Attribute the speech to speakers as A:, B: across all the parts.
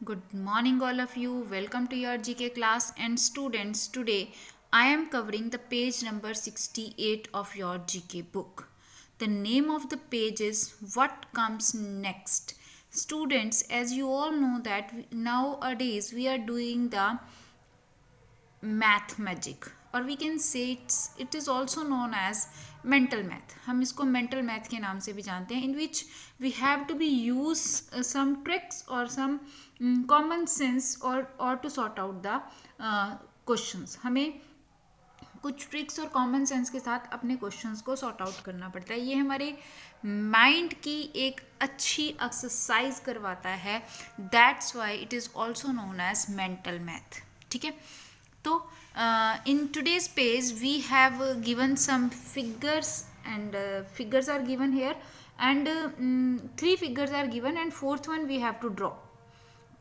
A: Good morning, all of you. Welcome to your GK class. And students, today I am covering the page number 68 of your GK book. The name of the page is What Comes Next. Students, as you all know that nowadays we are doing the math magic, और we can say it is also known as mental math. हम इसको mental math के नाम से भी जानते हैं, in which we have to be use some tricks और सम कॉमन सेंस और to sort out the questions. हमें कुछ ट्रिक्स और कॉमन सेंस के साथ अपने क्वेश्चंस को सॉर्ट आउट करना पड़ता है. ये हमारे माइंड की एक अच्छी एक्सरसाइज करवाता है. That's why it is also known as mental math. ठीक है, तो in today's page we have given some figures and figures are given here, and 3 figures are given and fourth one we have to draw.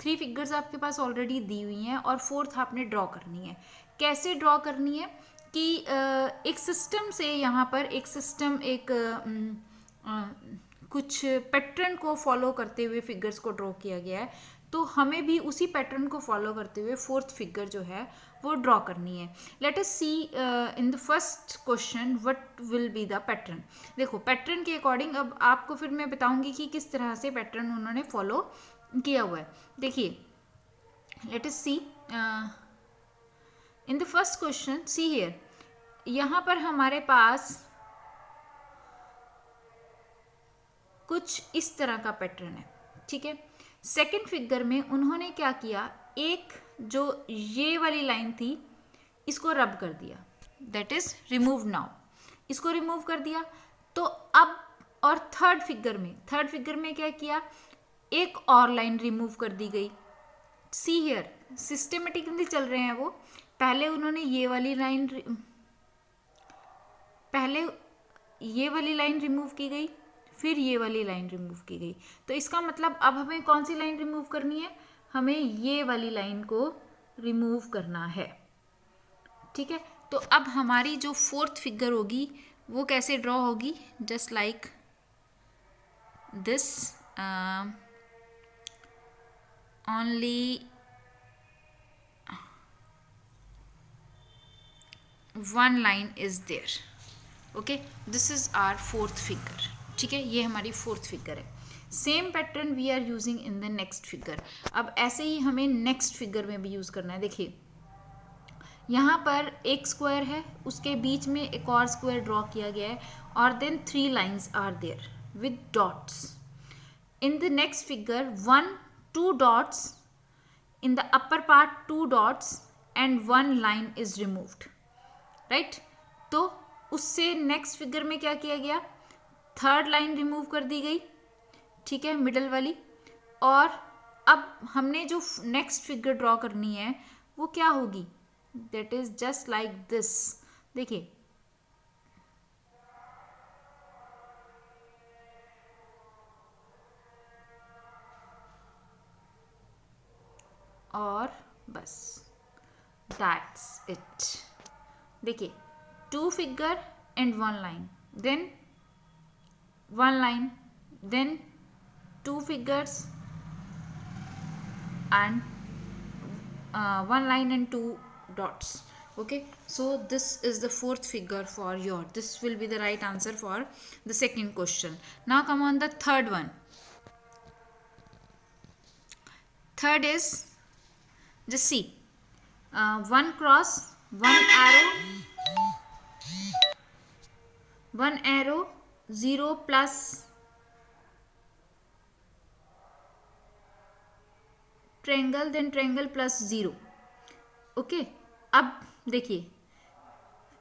A: 3 figures आपके पास already दी हुई हैं और fourth आपने draw करनी है. कैसे ड्रॉ करनी है कि एक सिस्टम से यहाँ पर एक सिस्टम एक कुछ पैटर्न को फॉलो करते हुए फिगर्स को ड्रॉ किया गया है, तो हमें भी उसी पैटर्न को फॉलो करते हुए फोर्थ फिगर जो है वो ड्रॉ करनी है. Let us see in the first question what will be the pattern. देखो, पैटर्न के अकॉर्डिंग अब आपको फिर मैं बताऊंगी कि किस तरह से पैटर्न उन्होंने फॉलो किया हुआ है. देखिए, let us see in the first question. See here, यहाँ पर हमारे पास कुछ इस तरह का पैटर्न है. ठीक है, सेकेंड फिगर में उन्होंने क्या किया, एक जो ये वाली लाइन थी इसको रब कर दिया, दैट इज रिमूव नाउ. इसको रिमूव कर दिया. तो अब और थर्ड फिगर में क्या किया, एक और लाइन रिमूव कर दी गई. सी हियर, सिस्टमेटिकली चल रहे हैं वो. पहले उन्होंने ये वाली लाइन रिमूव की गई, फिर ये वाली लाइन रिमूव की गई. तो इसका मतलब अब हमें कौन सी लाइन रिमूव करनी है, हमें ये वाली लाइन को रिमूव करना है. ठीक है, तो अब हमारी जो फोर्थ फिगर होगी वो कैसे ड्रॉ होगी, just like this. Only one line is there. Okay, this is our fourth figure. ठीक है, ये हमारी फोर्थ फिगर है. Same pattern we are using in the next figure. अब ऐसे ही हमें नेक्स्ट फिगर में भी यूज़ करना है. देखिए, यहाँ पर एक स्क्वायर है, उसके बीच में एक और स्क्वायर ड्रॉ किया गया है, और then 3 lines are there with dots. In the next figure 2 dots in the upper part, 2 dots and 1 line is removed, right? तो उससे नेक्स्ट फिगर में क्या किया गया, थर्ड लाइन रिमूव कर दी गई. ठीक है, मिडल वाली. और अब हमने जो नेक्स्ट फिगर ड्रॉ करनी है वो क्या होगी, that is just like this. देखिए, और बस दैट्स इट. देखिए, 2 figure and 1 line, then 1 line, then 2 figures and 1 line and 2 dots. Okay, so this is the fourth figure for your, this will be the right answer for the second question. Now come on the third one. Third is, just see, 1 cross, 1 arrow, 0 plus triangle, then triangle plus 0. Okay, अब देखिए,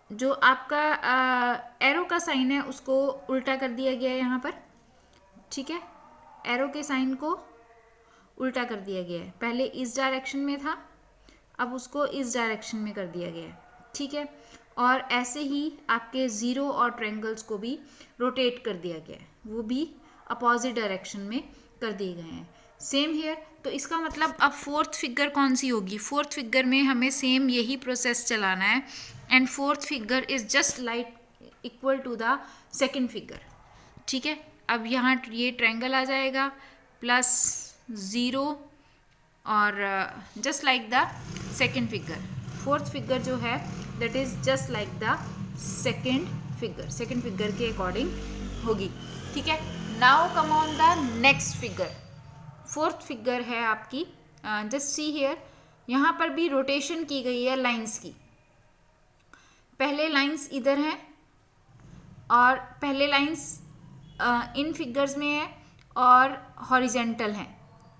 A: जो आपका arrow का sign है उसको उल्टा कर दिया गया है यहाँ पर. ठीक है, एरो के साइन को उल्टा कर दिया गया है. पहले इस डायरेक्शन में था, अब उसको इस डायरेक्शन में कर दिया गया है. ठीक है, और ऐसे ही आपके 0 और ट्रायंगल्स को भी रोटेट कर दिया गया है, वो भी अपोजिट डायरेक्शन में कर दिए गए हैं. Same here. तो इसका मतलब अब फोर्थ फिगर कौन सी होगी, फोर्थ फिगर में हमें सेम यही प्रोसेस चलाना है, and fourth figure is just like equal to the second figure. ठीक है, अब यहाँ ये ट्रायंगल आ जाएगा, प्लस 0 और just like the second figure, fourth figure जो है that is just like the second figure के अकॉर्डिंग होगी, ठीक है। Now come on the next figure, fourth figure है आपकी, जस्ट सी हियर, यहाँ पर भी रोटेशन की गई है लाइंस की। पहले लाइंस इधर हैं और पहले लाइंस इन फिगर्स में है और हॉरिजेंटल हैं,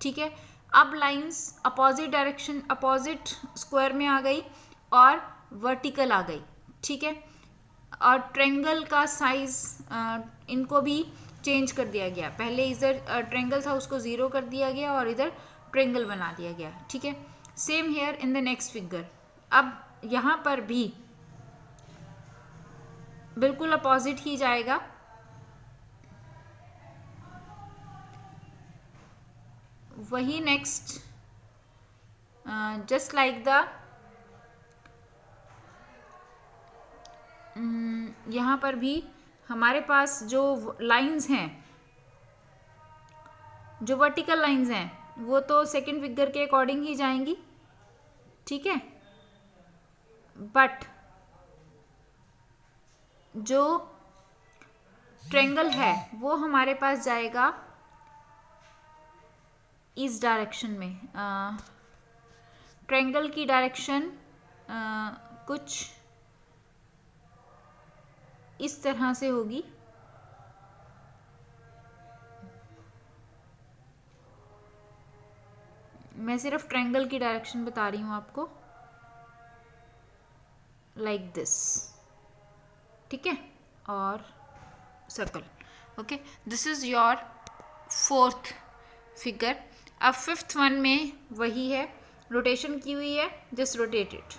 A: ठीक है। अब lines opposite direction, opposite square में आ गई और वर्टिकल आ गई, ठीक है। और ट्रायंगल का साइज इनको भी चेंज कर दिया गया, पहले इधर ट्रायंगल था उसको 0 कर दिया गया और इधर ट्रायंगल बना दिया गया, ठीक है। Same here in the next figure, अब यहाँ पर भी बिल्कुल अपोजिट ही जाएगा, वही नेक्स्ट जस्ट लाइक द यहाँ पर भी हमारे पास जो लाइंस हैं, जो वर्टिकल लाइंस हैं वो तो सेकंड फिगर के अकॉर्डिंग ही जाएंगी, ठीक है। बट जो ट्रायंगल है वो हमारे पास जाएगा इस डायरेक्शन में, ट्रायंगल की डायरेक्शन कुछ इस तरह से होगी, मैं सिर्फ ट्रायंगल की डायरेक्शन बता रही हूँ आपको, लाइक दिस, ठीक है, और circle, okay. This is your fourth figure. अब फिफ्थ वन में वही है, रोटेशन की हुई है, जस्ट रोटेटेड।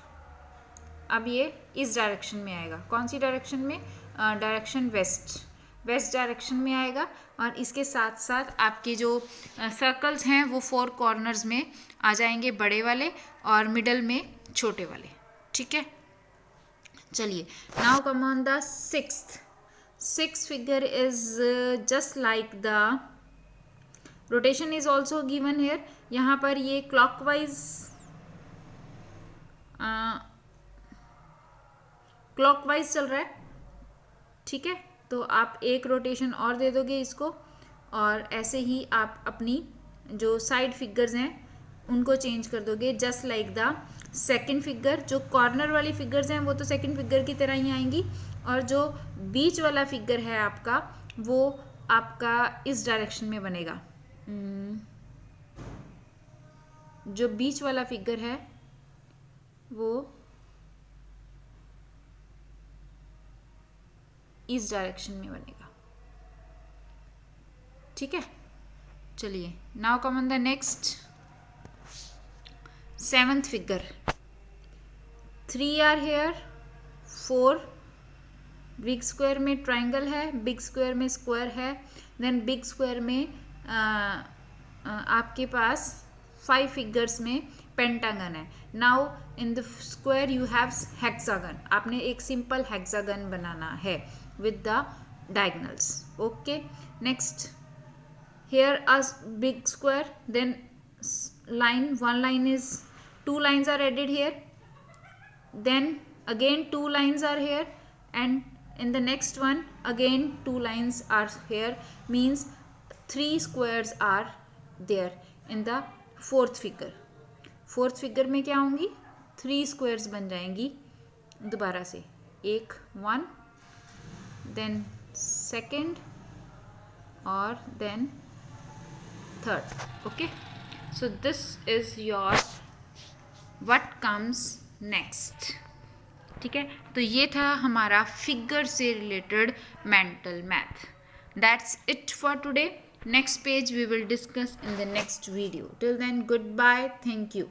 A: अब ये इस डायरेक्शन में आएगा, कौन सी डायरेक्शन में, डायरेक्शन वेस्ट डायरेक्शन में आएगा। और इसके साथ साथ आपके जो सर्कल्स हैं वो 4 कॉर्नर्स में आ जाएंगे, बड़े वाले और मिडल में छोटे वाले, ठीक है। चलिए, now come on the sixth figure is just like the rotation is also given here. यहाँ पर ये क्लॉकवाइज चल रहा है, ठीक है। तो आप एक रोटेशन और दे दोगे इसको, और ऐसे ही आप अपनी जो साइड फिगर्स हैं उनको चेंज कर दोगे, just like the second figure. जो कॉर्नर वाली फिगर्स हैं वो तो सेकंड फिगर की तरह ही आएंगी, और जो बीच वाला फिगर है आपका वो आपका इस डायरेक्शन में बनेगा। जो बीच वाला फिगर है वो इस डायरेक्शन में बनेगा, ठीक है। चलिए, now come on the next seventh figure. 3 are here, 4 big square में ट्रायंगल है, बिग स्क्वायर में स्क्वायर है, देन बिग स्क्वायर में आपके पास 5 फिगर्स में पेंटागन है। Now in the square you have hexagon, आपने एक सिंपल हेक्सागन बनाना है with the diagonals, okay। Next, here a big square, then one line is 2 lines are added here, then again 2 lines are here, and in the next one again 2 lines are here, means 3 squares are there in the fourth figure में क्या होंगी, 3 squares बन जाएंगी दोबारा से, एक 1, then second or then third, okay। So this is your what comes next, ठीक है। तो ये था हमारा फिगर से related mental math. That's it for today. Next page we will discuss in the next video. Till then, goodbye. Thank you.